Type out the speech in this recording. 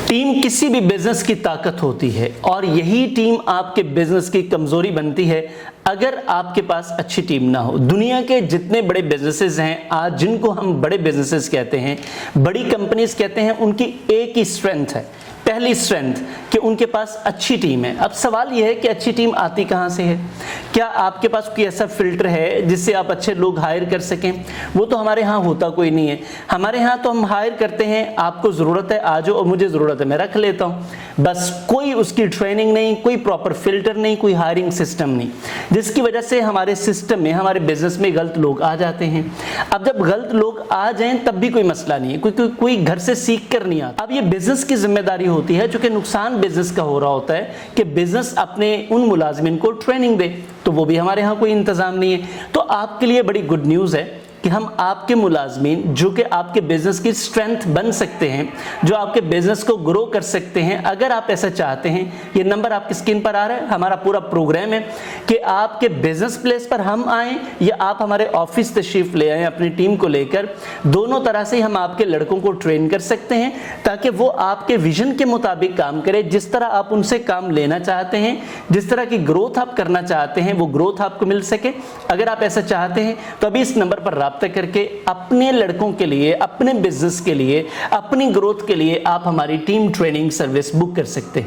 Team किसी भी business की ताकत होती है और यही टीम आपके बिजनेस की कमजोरी बनती है अगर आपके पास अच्छी टीम ना हो। दुनिया के जितने बड़े बिजनेसेस हैं आज, जिनको हम बड़े बिजनेसेस कहते हैं, बड़ी कंपनीज कहते हैं, उनकी एक ही स्ट्रेंथ है, पहली स्ट्रेंथ कि उनके पास अच्छी टीम है। अब सवाल यह है कि अच्छी टीम आती कहाँ से है? क्या आपके पास कोई ऐसा फिल्टर है जिससे आप अच्छे लोग हायर कर सकें? वो तो हमारे यहाँ होता कोई नहीं है। हमारे यहाँ तो हम हायर करते हैं, आपको ज़रूरत है आ जाओ और मुझे ज़रूरत है मैं रख लेता हूँ, बस कोई उसकी ट्रेनिंग नहीं, कोई प्रॉपर फिल्टर नहीं, कोई हायरिंग सिस्टम नहीं, जिसकी वजह से हमारे सिस्टम में, हमारे बिजनेस में गलत लोग आ जाते हैं। अब जब गलत लोग आ जाएं तब भी कोई मसला नहीं है, कोई घर से सीख कर नहीं आता। अब ये बिजनेस की जिम्मेदारी होती है, जो कि नुकसान बिजनेस का हो रहा होता है कि बिजनेस अपने उन मुलाजिमिन को ट्रेनिंग दे, तो वो भी हमारे यहाँ कोई इंतजाम नहीं है। तो आपके लिए बड़ी गुड न्यूज़ है कि हम आपके मुलाजमीन जो कि आपके बिजनेस की स्ट्रेंथ बन सकते हैं, जो आपके बिजनेस को ग्रो कर सकते हैं, अगर आप ऐसा चाहते हैं, ये नंबर आपकी स्क्रीन पर आ रहा है। हमारा पूरा प्रोग्राम है कि आपके बिजनेस प्लेस पर हम आएं या आप हमारे ऑफिस तशरीफ ले आएं अपनी टीम को लेकर, दोनों तरह से हम आपके लड़कों को ट्रेन कर सकते हैं ताकि वो आपके विजन के मुताबिक काम करें। जिस तरह आप उनसे काम लेना चाहते हैं, जिस तरह की ग्रोथ आप करना चाहते हैं, वो ग्रोथ आपको मिल सके। अगर आप ऐसा चाहते हैं तो अभी इस नंबर पर राब्ता करके अपने लड़कों के लिए, अपने बिजनेस के लिए, अपनी ग्रोथ के लिए आप हमारी टीम ट्रेनिंग सर्विस बुक कर सकते हैं।